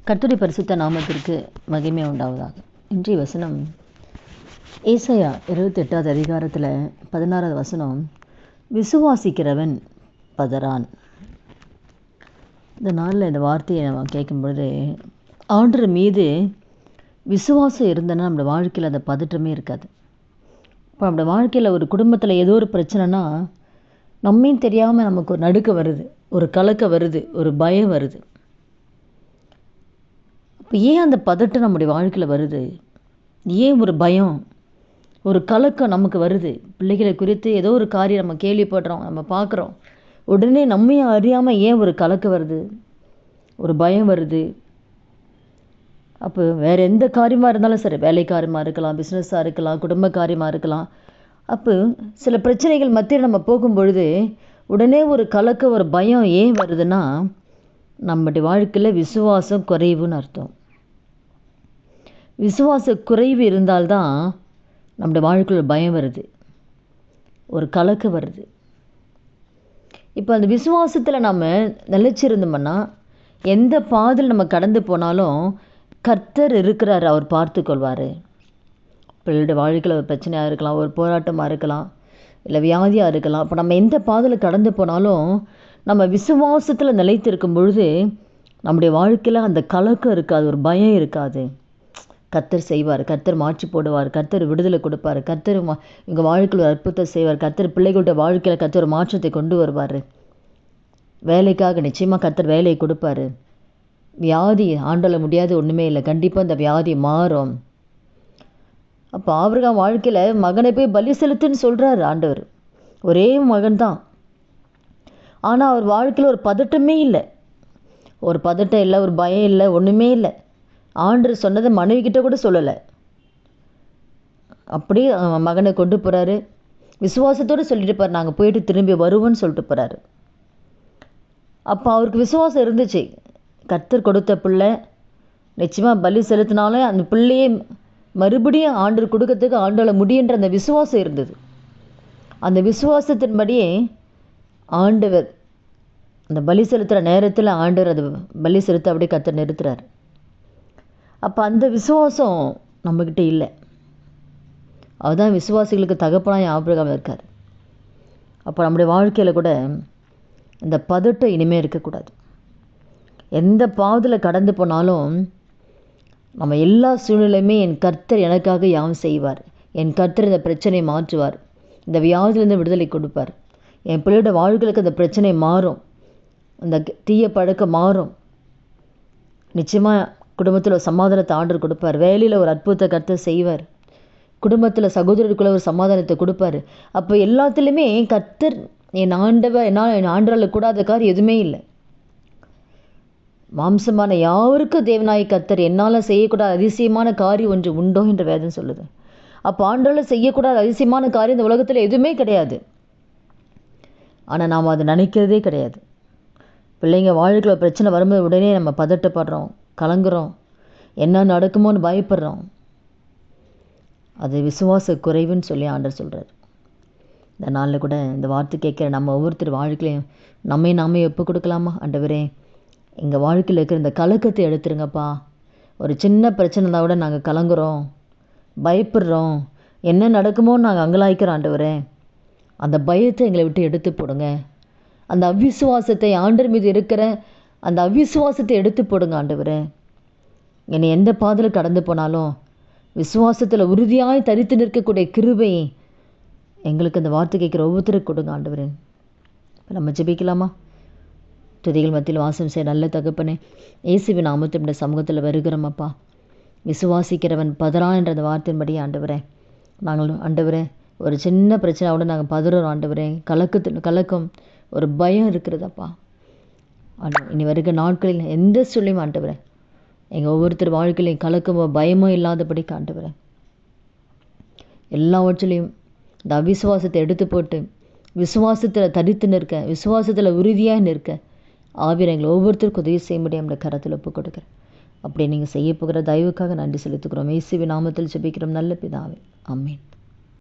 கர்த்தருடைய பரிசுத்த நாமத்திற்கு மகிமை உண்டாவதாக. இன்றைய வசனம் ஏசாயா 28வது அதிகாரத்தில் 16வது வசனம், விசுவாசிக்கிறவன் பதறான். இந்த நாளில் இந்த வார்த்தையை நம்ம கேட்கும் பொழுது, ஆண்டவர் மீது விசுவாசம் இருந்தனா நம்மளோட வாழ்க்கையில் அந்த பதற்றமே இருக்காது. இப்போ நம்மளோட வாழ்க்கையில் ஒரு குடும்பத்தில் ஏதோ ஒரு பிரச்சனைனா நம்மையும் தெரியாமல் நமக்கு ஒரு நடுக்க வருது, ஒரு கலக்க வருது, ஒரு பயம் வருது. இப்போ ஏன் அந்த பதட்டம் நம்முடைய வாழ்க்கையில் வருது? ஏன் ஒரு பயம், ஒரு கலக்கம் நமக்கு வருது? பிள்ளைகளை குறித்து ஏதோ ஒரு காரியம் நம்ம கேள்விப்படுறோம், நம்ம பார்க்குறோம், உடனே நம்மையும் அறியாமல் ஏன் ஒரு கலக்கம் வருது, ஒரு பயம் வருது? அப்போ வேறு எந்த காரியமாக இருந்தாலும் சரி, வேலை காரியமாக இருக்கலாம், பிஸ்னஸாக இருக்கலாம், குடும்ப காரியமாக இருக்கலாம். அப்போ சில பிரச்சனைகள் மத்தியில் நம்ம போகும்பொழுது உடனே ஒரு கலக்க, ஒரு பயம் ஏன் வருதுன்னா, நம்முடைய வாழ்க்கையில் விசுவாசம் குறைவுன்னு அர்த்தம். விசுவாச குறைவு இருந்தால்தான் நம்முடைய வாழ்க்கையில் பயம் வருது, ஒரு கலக்க வருது. இப்போ அந்த விசுவாசத்தில் நம்ம நிலைச்சிருந்தோம்னா எந்த பாதையில் நம்ம கடந்து போனாலும் கர்த்தர் இருக்கிறார், அவர் பார்த்து கொள்வார். பிள்ளைகளுடைய வாழ்க்கையில் ஒரு பிரச்சனையாக இருக்கலாம், ஒரு போராட்டமாக இருக்கலாம், இல்லை வியாதியாக இருக்கலாம். இப்போ நம்ம எந்த பாதையில் கடந்து போனாலும் நம்ம விசுவாசத்தில் நிலைத்திருக்கும் பொழுது நம்முடைய வாழ்க்கையில் அந்த கலக்கம் இருக்காது, ஒரு பயம் இருக்காது. கர்த்தர் செய்வார், கர்த்தர் மாற்றி போடுவார், கர்த்தர் விடுதலை கொடுப்பார், கர்த்தர் எங்கள் வாழ்க்கையில் ஒரு அற்புதத்தை செய்வார், கர்த்தர் பிள்ளைகளுடைய வாழ்க்கையில் கர்த்தர் ஒரு மாற்றத்தை கொண்டு வருவார். வேலைக்காக நிச்சயமாக கர்த்தர் வேலையை கொடுப்பார். வியாதி ஆண்டல முடியாது ஒன்றுமே இல்லை, கண்டிப்பாக அந்த வியாதி மாறும். அப்போ ஆபிரகாம் வாழ்க்கையில் மகனை போய் பலி செலுத்துன்னு சொல்கிறார் ஆண்டவர். ஒரே மகன் தான், ஆனால் அவர் வாழ்க்கையில் ஒரு பதட்டமே இல்லை, ஒரு பதட்டம் இல்லை, ஒரு பயம் இல்லை, ஒன்றுமே இல்லை. ஆண்டவர் சொன்னதை மனைவி கிட்ட கூட சொல்லலை. அப்படியே மகனை கொண்டு போகிறாரு, விசுவாசத்தோடு சொல்லிட்டு போகிறார், நாங்கள் போயிட்டு திரும்பி வருவோன்னு சொல்லிட்டு போகிறாரு. அப்போ அவருக்கு விசுவாசம் இருந்துச்சு, கர்த்தர் கொடுத்த பிள்ளை நிச்சயமாக பலி செலுத்தினாலும் அந்த பிள்ளையை மறுபடியும் ஆண்டவர் கொடுக்கறதுக்கு ஆண்டவரால் முடியுன்ற அந்த விசுவாசம் இருந்தது. அந்த விசுவாசத்தின்படியே ஆண்டவர் அந்த பலி செலுத்துகிற நேரத்தில் ஆண்டவர் அது பலி செலுத்த அப்படியே கர்த்தர் நிறுத்துறார். அப்போ அந்த விசுவாசம் நம்மக்கிட்ட இல்லை. அதுதான் விசுவாசிகளுக்கு தகப்பனாய் ஆபிரகாம் இருக்கார். அப்போ நம்முடைய வாழ்க்கையில் கூட இந்த பதட்டம் இனிமேல் இருக்கக்கூடாது. எந்த பாதையில் கடந்து போனாலும் நம்ம எல்லா சூழ்நிலையுமே என் கர்த்தர் எனக்காக யாவும் செய்வார், என் கர்த்தர் இந்த பிரச்சனையை மாற்றுவார், இந்த வியாதியிலேருந்து விடுதலை கொடுப்பார், என் பிள்ளையோட வாழ்க்கைக்கு அந்த பிரச்சனை மாறும், அந்த தீய பழக்கம் மாறும், நிச்சயமாக குடும்பத்தில் ஒரு சமாதானத்தை ஆண்டவர் கொடுப்பார், வேலையில் ஒரு அற்புதத்தை கர்த்தர் செய்வார், குடும்பத்தில் சகோதரருக்குள்ள ஒரு சமாதானத்தை கொடுப்பார். அப்போ எல்லாத்துலேயுமே கர்த்தர் என் ஆண்டவரால் கூடாத காரியம் எதுவுமே இல்லை. மாம்சமான யாருக்கும் தேவனாய் கர்த்தர் என்னால் செய்யக்கூடாத அதிசயமான காரியம் ஒன்று உண்டோ என்று வேதம் சொல்லுது. அப்போ ஆண்டவரால் செய்யக்கூடாத அதிசயமான காரியம் இந்த உலகத்தில் எதுவுமே கிடையாது. ஆனால் நாம் அதை நினைக்கிறதே கிடையாது. பிள்ளைங்க வாழ்க்கையில் பிரச்சனை வரும்போது உடனே நம்ம பதட்டப்படுறோம், கலங்குறோம், என்ன நடக்குமோன்னு பயப்படுறோம். அது விசுவாச குறைவுன்னு சொல்லி ஆண்டவர் சொல்கிறார். இந்த நாளில் கூட இந்த வார்த்தை கேட்குற நம்ம ஒவ்வொருத்தர் வாழ்க்கையிலையும் நாமே ஒப்பு கொடுக்கலாமா? ஆண்டவரே, எங்கள் வாழ்க்கையில் இருக்கிற இந்த கலக்கத்தை எடுத்துருங்கப்பா. ஒரு சின்ன பிரச்சனை இருந்தால் கூட நாங்கள் கலங்குறோம், பயப்படுறோம், என்ன நடக்குமோன்னு நாங்கள் அங்கலாய்க்கிறோம். ஆண்டவரே, அந்த பயத்தை எங்களை விட்டு எடுத்து போடுங்க. அந்த அவிசுவாசத்தை, ஆண்டவர் மீது இருக்கிற அந்த அவிசுவாசத்தை எடுத்து போடுங்க. ஆண்டவரே, என்னை எந்த பாதையில் கடந்து போனாலும் விசுவாசத்தில் உறுதியாய் தரித்து நிற்கக்கூடிய கிருபை எங்களுக்கு அந்த வார்த்தை கேட்குற ஒவ்வொருத்தருக்கு கொடுங்க. ஆண்டவரே, இப்போ நம்ம ஜெபிக்கலாமா? துதிகள் மத்தியில் வாசம் செய்ய நல்ல தகப்பனே, இயேசுவின் நாமத்தின் சமூகத்தில் வருகிறோமப்பா. விசுவாசிக்கிறவன் பதறான் என்ற அந்த வார்த்தையின்படி ஆண்டவரே, நாங்கள் ஆண்டவரே ஒரு சின்ன பிரச்சனையோட நாங்கள் பதறோம். ஆண்டவரே, கலக்கம், ஒரு பயம் இருக்கிறதப்பா. இனி வருகிற நாட்களில் எந்த சொல்லியும் ஆண்டவரே எங்கள் ஒவ்வொருத்தர் வாழ்க்கையிலையும் கலக்கமோ பயமோ இல்லாதபடி ஆண்டவரே, எல்லாவற்றிலையும் இந்த அவிசுவாசத்தை எடுத்து போட்டு விசுவாசத்தில் தரித்து நிற்க, விசுவாசத்தில் உறுதியாக நிற்க ஆவியர் எங்களை ஒவ்வொருத்தருக்கும் உதவி செய்ய முடியும். நம்மளை கரத்தில் ஒப்பு கொடுக்குறேன். அப்படி நீங்கள் செய்ய போகிற தயவுக்காக நன்றி செலுத்துக்கிறோம். இயேசுவின் நாமத்தில் ஜெபிக்கிறோம் நல்ல பிதாவே, ஆமென்.